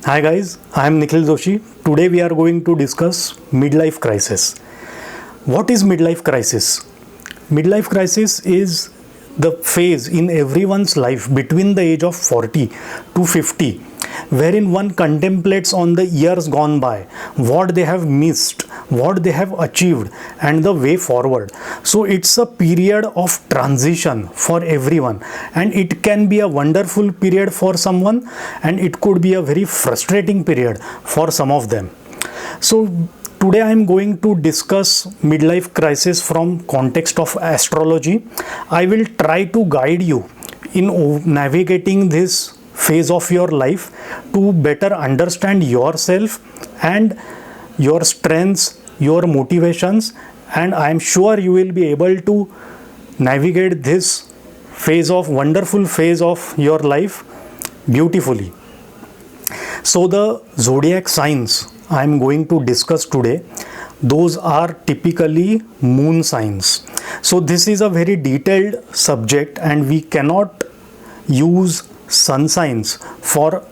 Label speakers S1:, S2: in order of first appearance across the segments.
S1: Hi guys, I am Nikhil Joshi. Today we are going to discuss midlife crisis. What is midlife crisis? Midlife crisis is the phase in everyone's life between the age of 40 to 50 wherein one contemplates on the years gone by, what they have missed, what they have achieved and the way forward. So it's a period of transition for everyone, and it can be a wonderful period for someone and it could be a very frustrating period for some of them. So today I am going to discuss midlife crisis from context of astrology. I will try to guide you in navigating this phase of your life to better understand yourself and your strengths, your motivations, and I am sure you will be able to navigate this wonderful phase of your life beautifully. So the zodiac signs I am going to discuss today, those are typically moon signs. So this is a very detailed subject and we cannot use sun signs for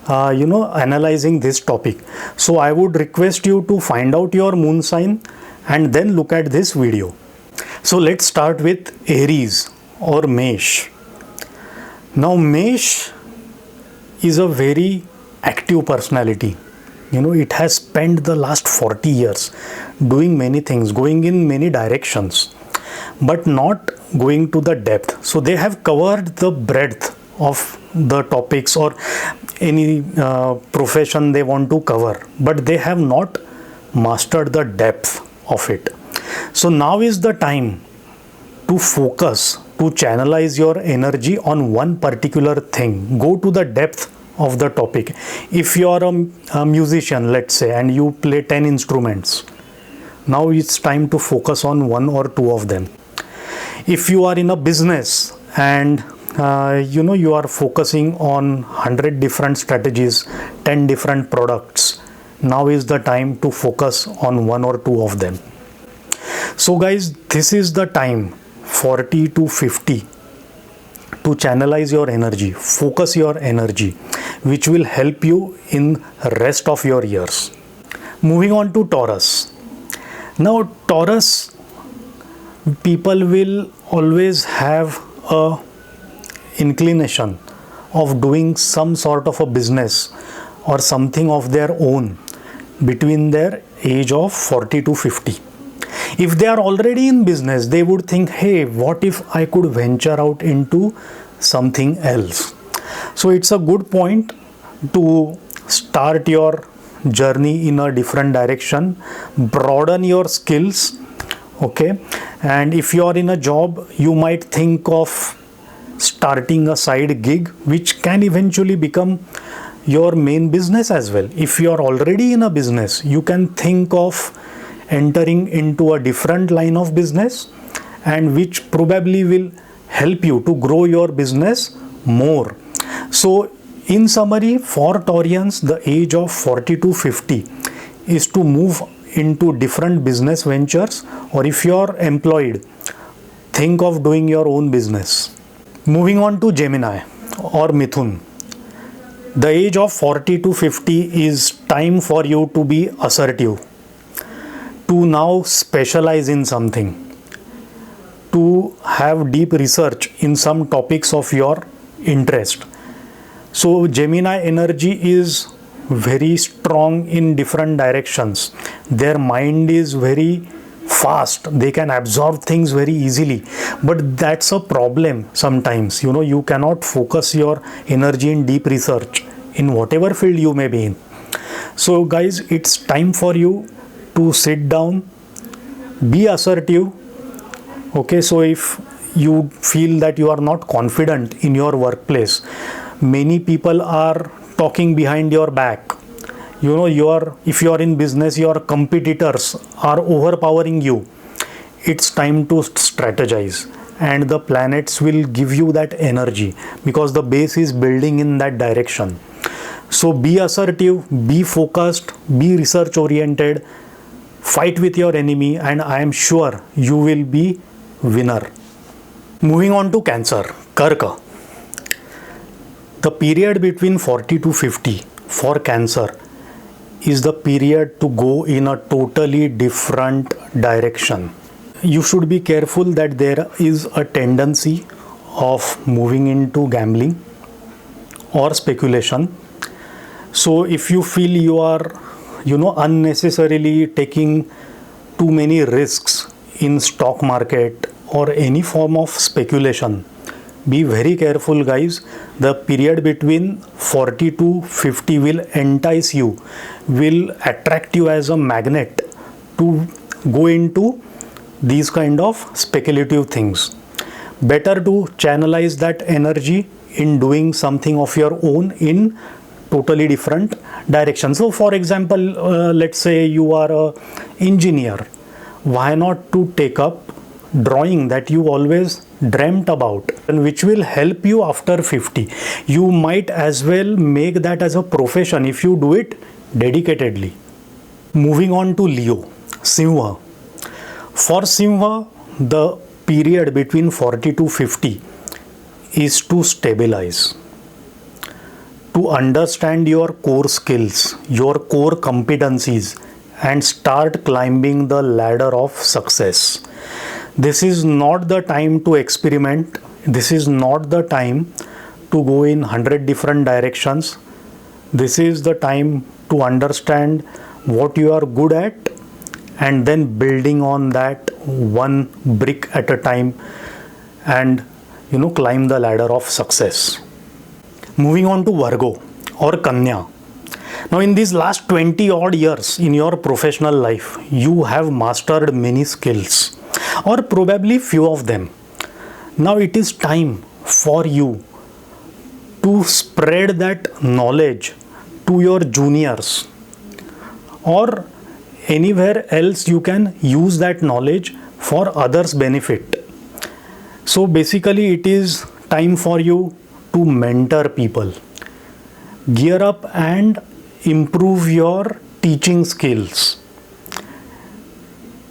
S1: analyzing this topic. So I would request you to find out your moon sign and then look at this video. So let's start with Aries or Mesh. Now Mesh is a very active personality. It has spent the last 40 years doing many things, going in many directions, but not going to the depth. So they have covered the breadth of the topics or any profession they want to cover, but they have not mastered the depth of it. So now is the time to focus, to channelize your energy on one particular thing. Go to the depth of the topic. If you are a musician, let's say, and you play 10 instruments, now it's time to focus on one or two of them. If you are in a business and you are focusing on 100 different strategies, 10 different products, now is the time to focus on one or two of them. So guys, this is the time, 40 to 50, to channelize your energy, focus your energy, which will help you in rest of your years. Moving on to Taurus. Now Taurus people will always have a inclination of doing some sort of a business or something of their own between their age of 40 to 50. If they are already in business, they would think, hey, what if I could venture out into something else? So it's a good point to start your journey in a different direction, broaden your skills, okay? And if you are in a job, you might think of starting a side gig which can eventually become your main business as well. If you are already in a business, you can think of entering into a different line of business, and which probably will help you to grow your business more. So in summary, for Taurians, the age of 40 to 50 is to move into different business ventures, or if you are employed, think of doing your own business. Moving on to Gemini or Mithun. The age of 40 to 50 is time for you to be assertive, to now specialize in something, to have deep research in some topics of your interest. So Gemini energy is very strong in different directions. Their mind is very fast, they can absorb things very easily, but that's a problem sometimes. You cannot focus your energy in deep research in whatever field you may be in. So guys, it's time for you to sit down, be assertive, okay? So if you feel that you are not confident in your workplace, many people are talking behind your back. If you are in business, your competitors are overpowering you. It's time to strategize, and the planets will give you that energy because the base is building in that direction. So be assertive, be focused, be research oriented, fight with your enemy, and I am sure you will be winner. Moving on to Cancer, Karka. The period between 40 to 50 for Cancer is the period to go in a totally different direction. You should be careful that there is a tendency of moving into gambling or speculation. So if you feel you are unnecessarily taking too many risks in stock market or any form of speculation, be very careful, guys. The period between 40 to 50 will entice you, will attract you as a magnet to go into these kind of speculative things. Better to channelize that energy in doing something of your own in totally different direction. So for example, let's say you are a engineer. Why not to take up drawing that you always dreamt about, and which will help you after 50. You might as well make that as a profession if you do it dedicatedly. Moving on to Leo, Simha. For Simha, the period between 40 to 50 is to stabilize, to understand your core skills, your core competencies, and start climbing the ladder of success. This is not the time to experiment. This is not the time to go in 100 different directions. This is the time to understand what you are good at and then building on that one brick at a time and climb the ladder of success. Moving on to Virgo or Kanya. Now in these last 20 odd years in your professional life, you have mastered many skills or probably few of them. Now it is time for you to spread that knowledge to your juniors or anywhere else you can use that knowledge for others' benefit. So basically it is time for you to mentor people, gear up and improve your teaching skills.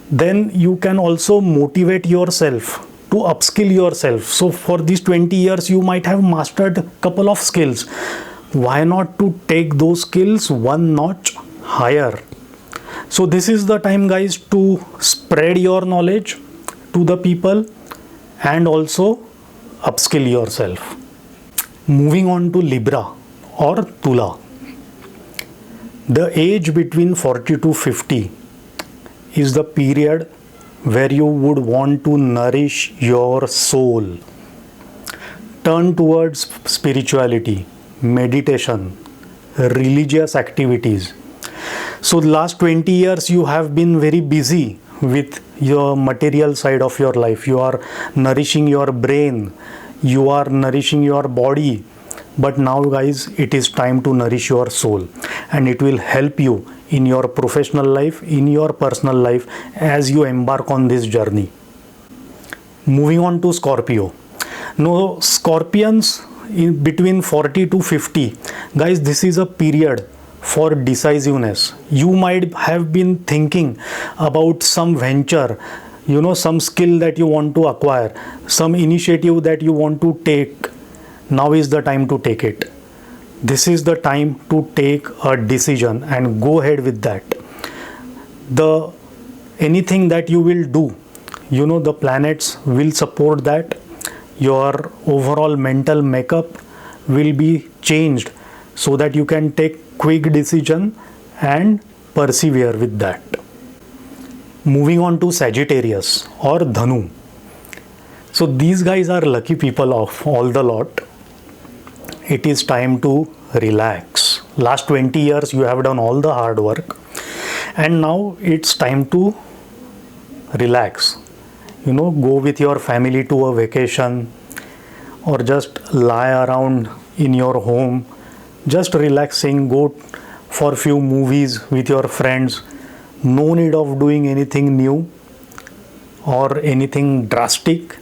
S1: Then you can also motivate yourself to upskill yourself. So for these 20 years you might have mastered a couple of skills. Why not to take those skills one notch higher? So this is the time, guys, to spread your knowledge to the people and also upskill yourself. Moving on to Libra or Tula. The age between 40 to 50 is the period where you would want to nourish your soul. Turn towards spirituality, meditation, religious activities. So the last 20 years you have been very busy with your material side of your life. You are nourishing your brain, you are nourishing your body. But now, guys, it is time to nourish your soul, and it will help you in your professional life, in your personal life as you embark on this journey. Moving on to Scorpio. Now, Scorpions in between 40 to 50, guys, this is a period for decisiveness. You might have been thinking about some venture, some skill that you want to acquire, some initiative that you want to take. Now is the time to take it. This is the time to take a decision and go ahead with that. Anything that you will do, the planets will support that. Your overall mental makeup will be changed so that you can take quick decision and persevere with that. Moving on to Sagittarius or Dhanu. So these guys are lucky people of all the lot. It is time to relax. Last 20 years you have done all the hard work and now it's time to relax. Go with your family to a vacation or just lie around in your home, just relaxing, go for few movies with your friends. No need of doing anything new or anything drastic.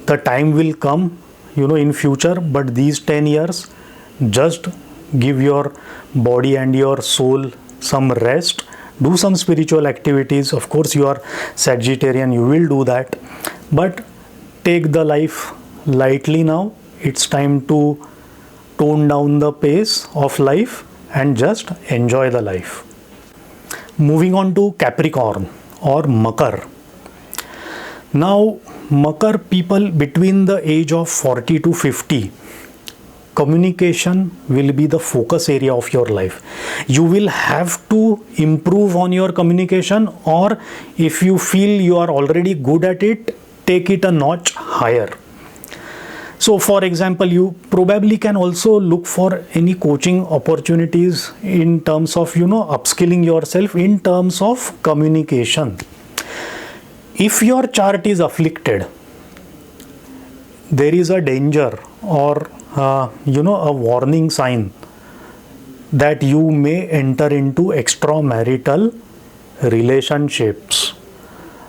S1: The time will come in future, but these 10 years just give your body and your soul some rest. Do some spiritual activities. Of course you are Sagittarian, you will do that, but take the life lightly now. It's time to tone down the pace of life and just enjoy the life. Moving on to Capricorn or Makar. Now, Makar people between the age of 40 to 50, communication will be the focus area of your life. You will have to improve on your communication, or if you feel you are already good at it, take it a notch higher. So for example, you probably can also look for any coaching opportunities in terms of, upskilling yourself in terms of communication. If your chart is afflicted, there is a danger or a warning sign that you may enter into extramarital relationships.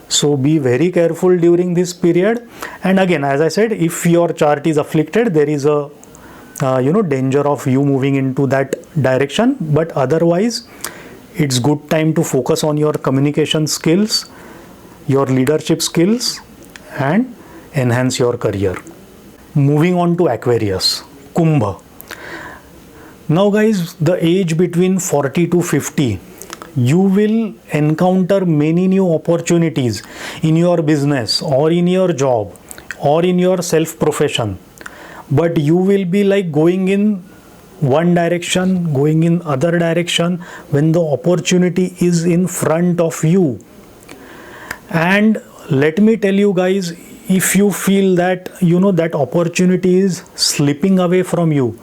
S1: So be very careful during this period. And again, as I said, if your chart is afflicted, there is a danger of you moving into that direction. But otherwise, it's good time to focus on your communication skills, your leadership skills, and enhance your career. Moving on to Aquarius, Kumbh. Now guys, the age between 40 to 50, you will encounter many new opportunities in your business or in your job or in your self profession, but you will be like going in one direction, going in other direction when the opportunity is in front of you. And let me tell you guys, if you feel that that opportunity is slipping away from you,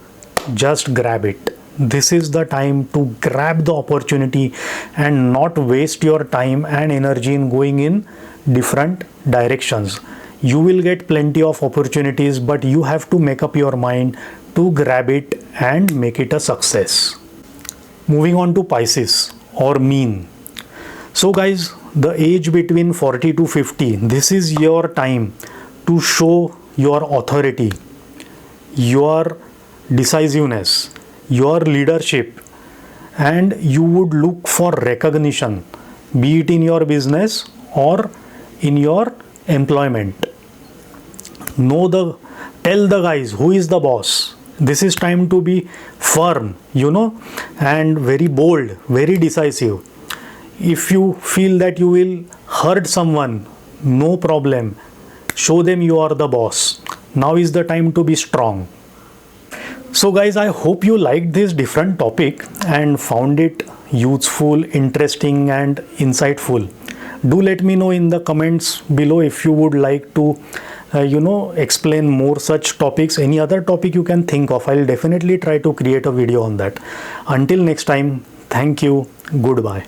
S1: just grab it. This is the time to grab the opportunity and not waste your time and energy in going in different directions. You will get plenty of opportunities, but you have to make up your mind to grab it and make it a success. Moving on to Pisces or Mean. So guys, the age between 40 to 50, this is your time to show your authority, your decisiveness, your leadership, and you would look for recognition, be it in your business or in your employment. Tell the guys who is the boss. This is time to be firm, and very bold, very decisive. If you feel that you will hurt someone, no problem. Show them you are the boss. Now is the time to be strong. So guys, I hope you liked this different topic and found it useful, interesting and insightful. Do let me know in the comments below if you would like to explain more such topics. Any other topic you can think of, I'll definitely try to create a video on that. Until next time, thank you. Goodbye.